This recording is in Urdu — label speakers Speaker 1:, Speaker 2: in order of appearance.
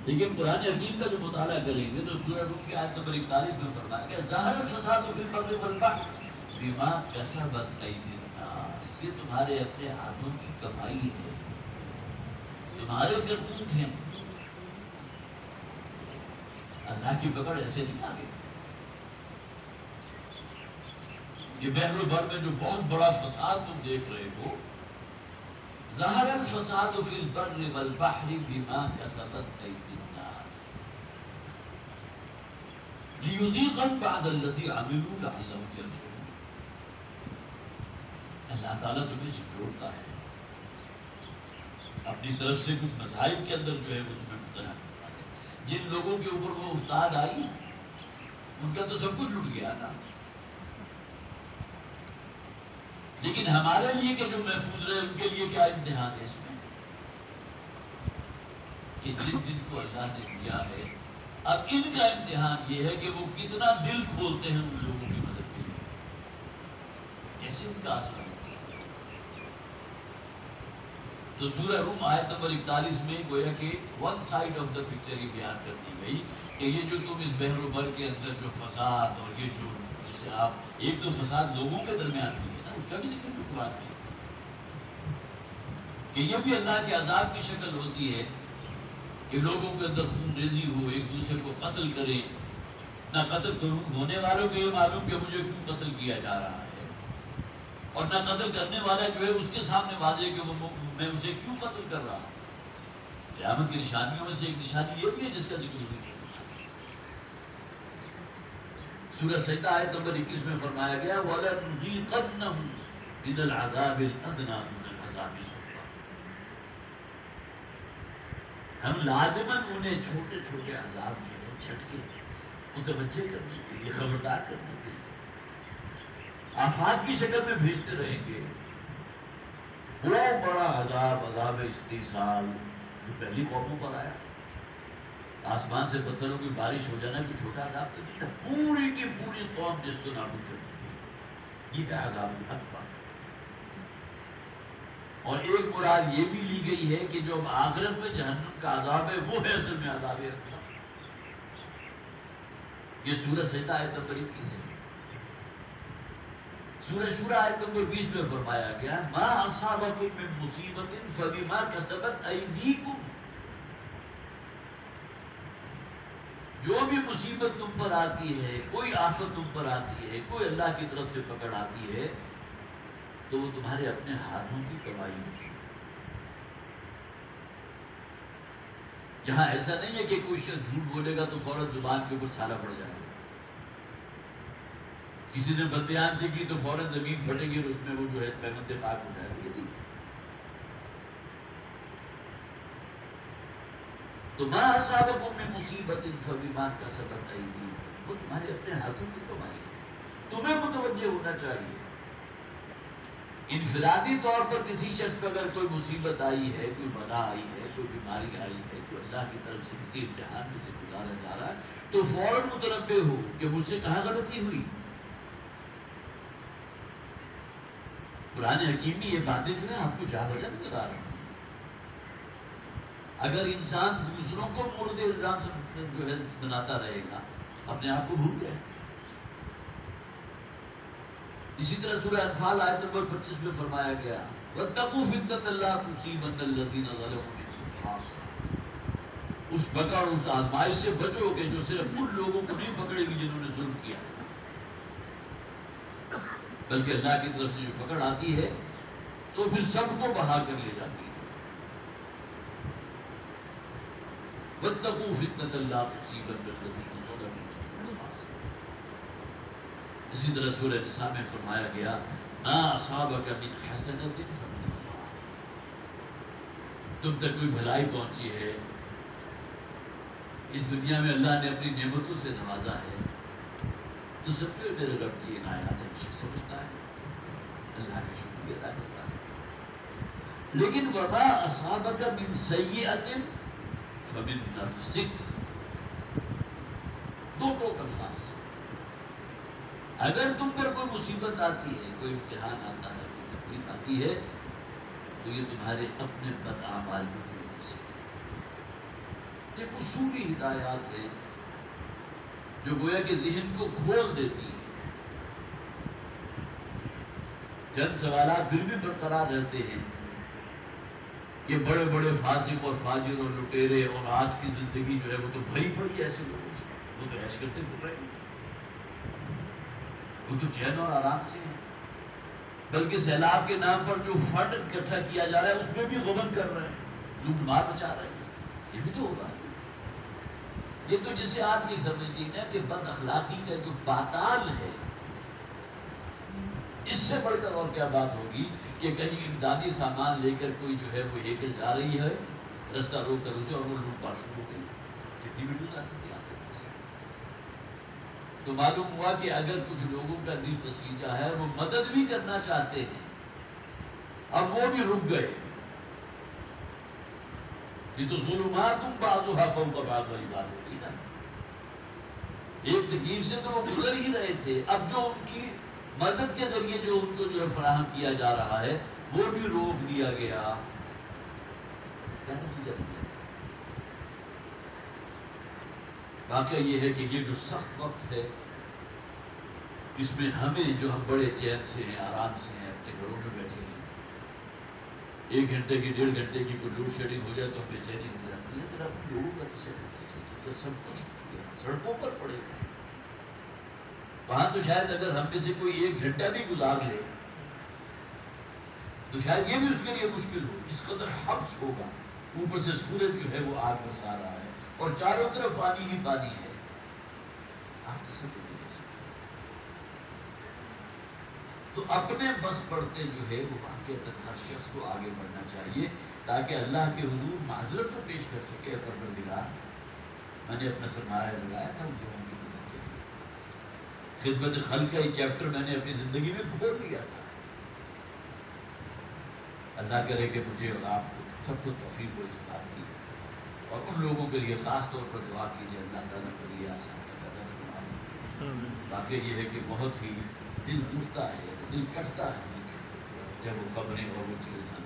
Speaker 1: لیکن قرآن حکیم کا جو مطالعہ کریں گے تو سورہ روم کی آیت نمبر 41 میں فرمایا کہ ظاہر الفساد فی البر والبحر بما کسبت ایدی الناس، یہ تمہارے اپنے ہاتھوں کی کمائی ہے، تمہارے کرتوت ہیں، اللہ کی پکڑ ایسے نہیں آگے۔ یہ بحر و بر میں جو بہت بڑا فساد تم دیکھ رہے ہو، ظہر الفساد فی البر والبحر بما کسبت ایدی الناس لیذیقہم بعض الذی عملوا لعلہم یرجعون۔ اللہ تعالیٰ تمہیں جھنجھوڑتا ہے، اپنی طرف سے کچھ مسائل کے اندر جو ہے وہ تمہیں مبتلا کرتا ہے۔ جن لوگوں کے اوپر وہ افتاد آئی ان کا تو سب کچھ لٹ گیا نا، لیکن ہمارے لیے کہ جو محفوظ رہے ان کے لیے کیا امتحان ہے اس میں، کہ جن جن کو اللہ نے دیا ہے اب ان کا امتحان یہ ہے کہ وہ کتنا دل کھولتے ہیں ان لوگوں کی مدد کے لیے، کیسے ان کا اثر ہوتا ہے۔ تو سورہ روم آیت نمبر 41 میں گویا کہ one side of the picture یہ بیان کر دی گئی کہ یہ جو تم اس بحر و بر کے اندر جو فساد اور یہ جو جسے آپ ایک تو فساد لوگوں کے درمیان بھی ہے نا، اس کا بھی ذکر بھی قرآن میں کہ یہ بھی اللہ کے عذاب کی شکل ہوتی ہے کہ لوگوں کے اندر خون ریزی ہو، ایک دوسرے کو قتل کریں، نہ قتل ہونے والوں کو یہ معلوم کہ مجھے کیوں قتل کیا جا رہا ہے، اور نہ قتل کرنے والا جو ہے اس کے سامنے واضح کہ میں اسے کیوں قتل کر رہا ہوں۔ قیامت کی نشانیوں میں سے ایک نشانی یہ بھی ہے جس کا ذکر ہوئی ہے۔ سورہ سجدہ آیت نمبر 21 میں فرمایا گیا وَلَنُذِيقَنَّهُم مِنَ الْعَذَابِ الْأَدْنَىٰ مِنَ الْعَذَابِ الْأَكْبَرِ، ہم لازماً انہیں چھوٹے چھوٹے عذاب جو ہے چھٹکے متوجہ کرنے کے لیے، خبردار کرنے کے لیے آفات کی شکل میں بھیجتے رہیں گے۔ وہ بڑا عذاب، عذاب استیصال جو پہلی قوموں پر آیا، آسمان سے پتھروں کی بارش ہو جانا کوئی چھوٹا عذاب تو نہیں تھا، پوری کی پوری قوم جس کو نابود کر دی تھی، یہ تھا عذاب اکبر۔ اور ایک مراد یہ بھی لی گئی ہے کہ جو آخرت میں جہنم کا عذاب ہے وہ ہے اصل میں عذاب اکبر۔ یہ سورہ سجدہ آیت نمبر 21 ہے۔ سورہ شورى آیت نمبر 20 میں فرمایا گیا ما اصابکم من مصیبت فبما کسبت ایدیکم، جو بھی مصیبت تم پر آتی ہے، کوئی آفت تم پر آتی ہے، کوئی اللہ کی طرف سے پکڑ آتی ہے تو وہ تمہارے اپنے ہاتھوں کی کمائی ہوتی ہے۔ یہاں ایسا نہیں ہے کہ کوئی شخص جھوٹ بولے گا تو فوراً زبان کے اوپر چھالا پڑ جائے گا، کسی نے بددیانتی کی تو فوراً زمین پھٹے گی اور اس میں وہ جو ہے پیمند خاک ہو جائے گی۔ تو ما اصابکم من مصیبت فبما کسبت ایدیکم، وہ تمہارے اپنے ہاتھوں کی کمائی ہے، تمہیں متوجہ ہونا چاہیے۔ انفرادی طور پر کسی شخص پر اگر کوئی مصیبت آئی ہے، کوئی بلا آئی ہے، کوئی بیماری آئی ہے، کوئی اللہ کی طرف سے کسی امتحان میں سے گزارا جا رہا ہے تو فوراً متنبہ ہو کہ مجھ سے کہاں غلطی ہوئی۔ قرآن حکیم میں یہ باتیں جو ہے آپ کو جا بجا نظر آ رہی ہیں۔ اگر انسان دوسروں کو مورد الزام سے جو ہے بناتا رہے گا اپنے آپ کو بھول گئے۔ اسی طرح سورہ انفال آیت نمبر 25 میں فرمایا گیا وَاتَّقُوا فِتْنَةً لَا تُصِيبَنَّ الَّذِينَ ظَلَمُوا مِنكُمْ خَاصَّةً، اس پکڑ اس آزمائش سے بچو کہ جو صرف ان لوگوں کو نہیں پکڑے گی جنہوں نے ظلم کیا، بلکہ اللہ کی طرف سے جو پکڑ آتی ہے تو پھر سب کو بہا کر لے جاتی ہے۔ وَاتَّقُوا فِتْنَةً لَا تُصِيبَنَّ الَّذِينَ ظَلَمُوا مِنكُمْ خَاصَّةً۔ اسی طرح سورہ نساء میں فرمایا گیا مَا أَصَابَكَ مِنْ حَسَنَةٍ فَمِنَ اللَّهِ، تم تک کوئی بھلائی پہنچی ہے، اس دنیا میں اللہ نے اپنی نعمتوں سے نوازا ہے تو سب کو میرے رب کی عنایات ہے، سمجھتا ہے، اللہ کا شکریہ ادا کرتا ہے۔ لیکن وَمَا أَصَابَكَ مِنْ سَيِّئَةٍ فَمِنْ نَفْسِكَ، دو ٹوک الفاظ، اگر تم پر کوئی مصیبت آتی ہے، کوئی امتحان آتا ہے، کوئی تکلیف آتی ہے تو یہ تمہارے اپنے بد اعمالیوں کی وجہ سے۔ یہ اصولی ہدایات ہیں جو گویا کہ ذہن کو کھول دیتی ہیں. چند سوالات پھر بھی برقرار رہتے ہیں کہ بڑے بڑے فاسق اور فاجر اور لٹیرے اور آج کی زندگی جو ہے وہ تو بھری پڑی ایسے لوگوں سے. وہ تو عیش کرتے پھر رہے ہیں, وہ تو چین اور آرام سے ہیں, بلکہ سیلاب کے نام پر جو فنڈ اکٹھا کیا جا رہا ہے اس میں بھی غبن کر رہے ہیں, لوٹ مار مچا رہے ہیں. یہ بھی تو ہوگا. یہ تو جسے آپ یہ سمجھتی ہیں کہ بد اخلاقی کا جو پاتال ہے, اس سے بڑھ کر اور کیا بات ہوگی کہ کہیں امدادی سامان لے کر کوئی جو ہے وہ لے کے جا رہی ہے, رستہ روک کر اسے, اور وہ لوٹ پاٹ شروع ہو گئی. کتنی ویڈیوز آ چکی آپ کے پاس. تو معلوم ہوا کہ اگر کچھ لوگوں کا دل بسیجا ہے, وہ مدد بھی کرنا چاہتے ہیں, اب وہ بھی رک گئے. یہ تو ظلمات بعضها فوق بعض والی بات ہوتی نا. ایک تکلیف سے تو وہ گزر ہی رہے تھے, اب جو ان کی مدد کے ذریعے جو ان کو جو ہے فراہم کیا جا رہا ہے وہ بھی روک دیا گیا. کیا نتیجہ نکلا؟ واقعہ یہ ہے کہ یہ جو سخت وقت ہے, اس میں ہمیں جو ہم بڑے چین سے ہیں, آرام سے ہیں, اپنے گھروں میں بیٹھے ہیں, 1 گھنٹے کی 1.5 گھنٹے کی کوئی لوڈ شیڈنگ ہو جائے تو ہم بے چینی ہو جاتی ہے. اگر آپ لوگوں کا تصور کیجیے, سب کچھ سڑکوں پر پڑے گا. وہاں تو شاید اگر ہم میں سے کوئی 1 گھنٹہ بھی گزار لے تو شاید یہ بھی اس کے لیے مشکل ہو. اس قدر حبس ہوگا. اوپر سے سورج جو ہے وہ آگ برسا رہا ہے اور چاروں طرف پانی ہی پانی ہے. آپ تصور نہیں کر سکتے. تو اپنے بس پڑتے جو ہے وہ واقعہ تک ہر شخص کو آگے بڑھنا چاہیے تاکہ اللہ کے حضور معذرت تو پیش کر سکے. پروردگار, میں نے اپنا سرمایہ لگایا تھا ان لوگوں کی مدد کے لیے. خدمت خلق کا یہ چیپٹر میں نے اپنی زندگی میں کھول لیا تھا. اللہ کرے کہ مجھے اور آپ کو سب کو توفیق ہو اس بات کی, اور ان لوگوں کے لیے خاص طور پر دعا کیجیے اللہ تعالیٰ کے لیے آسان کا پیدا فرمائے. باقی یہ ہے کہ بہت ہی دل دکھتا ہے, دل کٹتا ہے جب وہ خبریں اور وہ چیزیں